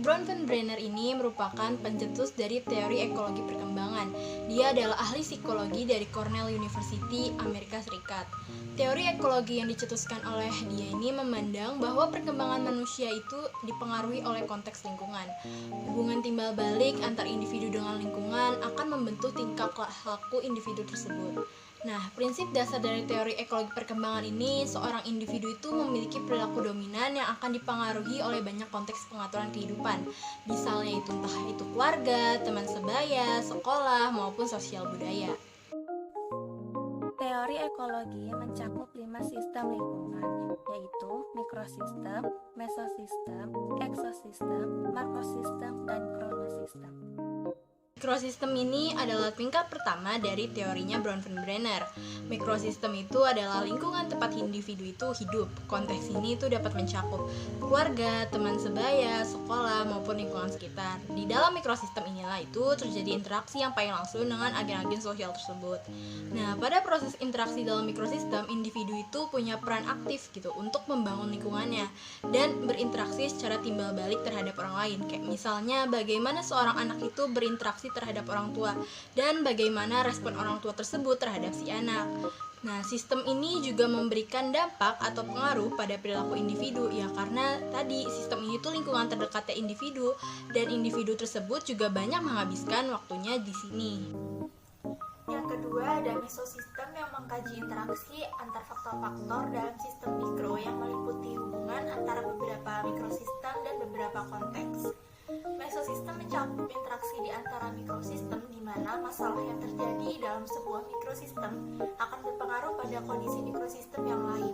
Bronfenbrenner ini merupakan pencetus dari teori ekologi perkembangan. Dia adalah ahli psikologi dari Cornell University, Amerika Serikat. Teori ekologi yang dicetuskan oleh dia ini memandang bahwa perkembangan manusia itu dipengaruhi oleh konteks lingkungan. Hubungan timbal balik antar individu dengan lingkungan akan membentuk tingkah laku individu tersebut. Nah, prinsip dasar dari teori ekologi perkembangan ini, seorang individu itu memiliki perilaku dominan yang akan dipengaruhi oleh banyak konteks pengaturan kehidupan. Misalnya entah itu keluarga, teman sebaya, sekolah, maupun sosial budaya. Teori ekologi mencakup 5 sistem lingkungan, yaitu mikrosistem, mesosistem, eksosistem, makrosistem, dan kronosistem. Mikrosistem ini adalah tingkat pertama dari teorinya Bronfenbrenner. Mikrosistem itu adalah lingkungan tempat individu itu hidup. Konteks ini itu dapat mencakup keluarga, teman sebaya, sekolah, maupun lingkungan sekitar. Di dalam mikrosistem inilah itu terjadi interaksi yang paling langsung dengan agen-agen sosial tersebut. Nah, pada proses interaksi dalam mikrosistem, individu itu punya peran aktif gitu untuk membangun lingkungannya dan berinteraksi secara timbal balik terhadap orang lain. Kayak misalnya bagaimana seorang anak itu berinteraksi terhadap orang tua dan bagaimana respon orang tua tersebut terhadap si anak. Nah, sistem ini juga memberikan dampak atau pengaruh pada perilaku individu ya, karena tadi sistem ini tuh lingkungan terdekatnya individu dan individu tersebut juga banyak menghabiskan waktunya di sini. Yang kedua ada mesosistem yang mengkaji interaksi antar faktor-faktor dalam sistem mikro yang meliputi hubungan antara beberapa mikrosistem dan beberapa konteks. Mesosistem mencakup interaksi di antara mikrosistem di mana masalah yang terjadi dalam sebuah mikrosistem akan berpengaruh pada kondisi mikrosistem yang lain.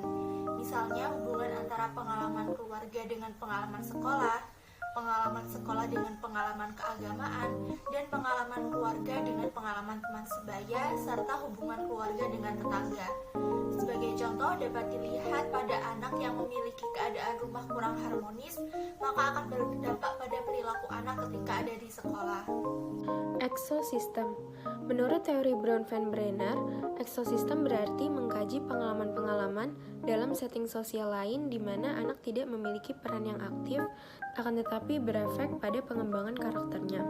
Misalnya hubungan antara pengalaman keluarga dengan pengalaman sekolah dengan pengalaman keagamaan, dan pengalaman keluarga dengan pengalaman teman sebaya, serta hubungan keluarga dengan tetangga. Sebagai contoh dapat dilihat pada anak yang memiliki keadaan rumah kurang harmonis, maka akan berdampak pada perilaku anak ketika ada di sekolah. Eksosistem. Menurut teori Bronfenbrenner, eksosistem berarti mengkaji pengalaman-pengalaman dalam setting sosial lain di mana anak tidak memiliki peran yang aktif, akan tetapi berefek pada pengembangan karakternya.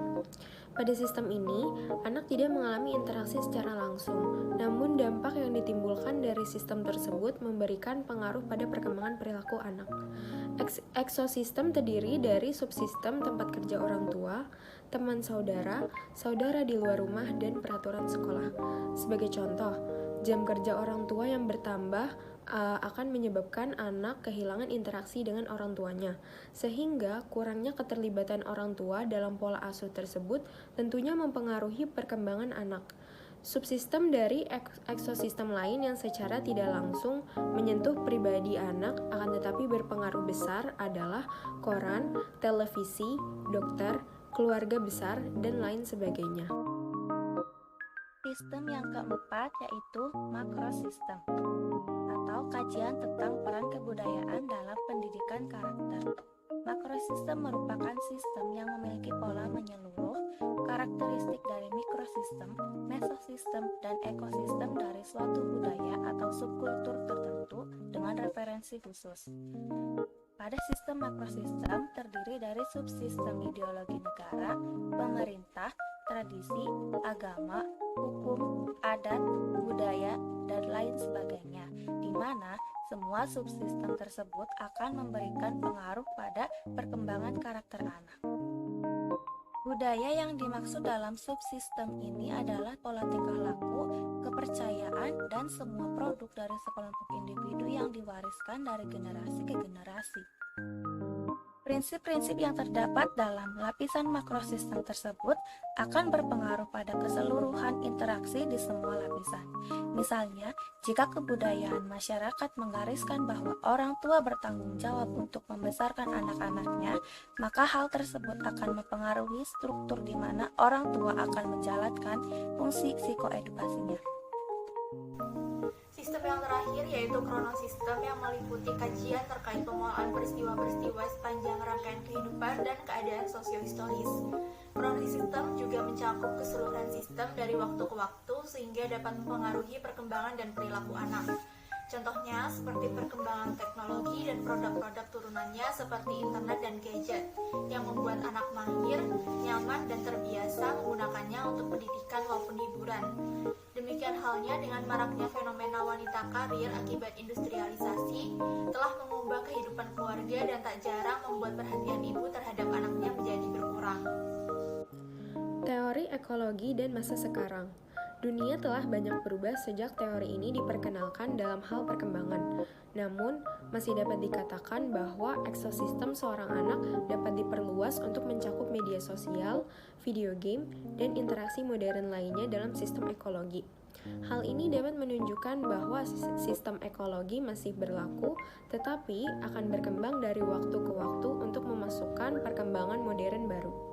Pada sistem ini, anak tidak mengalami interaksi secara langsung, namun dampak yang ditimbulkan dari sistem tersebut memberikan pengaruh pada perkembangan perilaku anak. Eksosistem terdiri dari subsistem tempat kerja orang tua, teman saudara, saudara di luar rumah, dan peraturan sekolah. Sebagai contoh, jam kerja orang tua yang bertambah akan menyebabkan anak kehilangan interaksi dengan orang tuanya, sehingga kurangnya keterlibatan orang tua dalam pola asuh tersebut tentunya mempengaruhi perkembangan anak. Subsistem dari eksosistem lain yang secara tidak langsung menyentuh pribadi anak akan tetapi berpengaruh besar adalah koran, televisi, dokter, keluarga besar, dan lain sebagainya. Sistem yang keempat yaitu makrosistem atau kajian tentang peran kebudayaan dalam pendidikan karakter. Makrosistem merupakan sistem yang memiliki pola menyeluruh, karakteristik dari mikrosistem, mesosistem, dan ekosistem dari suatu budaya atau subkultur tertentu dengan referensi khusus. Pada sistem makrosistem terdiri dari subsistem ideologi negara, pemerintah, tradisi, agama, hukum, adat, budaya, dan lain sebagainya, di mana semua subsistem tersebut akan memberikan pengaruh pada perkembangan karakter anak. Budaya yang dimaksud dalam subsistem ini adalah pola tingkah laku, kepercayaan, dan semua produk dari sekelompok individu yang diwariskan dari generasi ke generasi. Prinsip-prinsip yang terdapat dalam lapisan makrosistem tersebut akan berpengaruh pada keseluruhan interaksi di semua lapisan. Misalnya, jika kebudayaan masyarakat menggariskan bahwa orang tua bertanggung jawab untuk membesarkan anak-anaknya, maka hal tersebut akan mempengaruhi struktur di mana orang tua akan menjalankan fungsi psikoedukasinya. Sistem yang terakhir yaitu kronosistem yang meliputi kajian terkait pemulaan peristiwa-peristiwa sepanjang rangkaian kehidupan dan keadaan sosiohistoris. Kronosistem juga mencakup keseluruhan sistem dari waktu ke waktu sehingga dapat mempengaruhi perkembangan dan perilaku anak. Contohnya seperti perkembangan teknologi dan produk-produk turunannya seperti internet dan gadget yang membuat anak mahir, nyaman, dan terbiasa menggunakannya untuk pendidikan maupun hiburan. Demikian halnya dengan maraknya fenomena wanita karir akibat industrialisasi telah mengubah kehidupan keluarga dan tak jarang membuat perhatian ibu terhadap anaknya menjadi berkurang. Teori ekologi dan masa sekarang. Dunia telah banyak berubah sejak teori ini diperkenalkan dalam hal perkembangan. Namun, masih dapat dikatakan bahwa ekosistem seorang anak dapat diperluas untuk mencakup media sosial, video game, dan interaksi modern lainnya dalam sistem ekologi. Hal ini dapat menunjukkan bahwa sistem ekologi masih berlaku, tetapi akan berkembang dari waktu ke waktu untuk memasukkan perkembangan modern baru.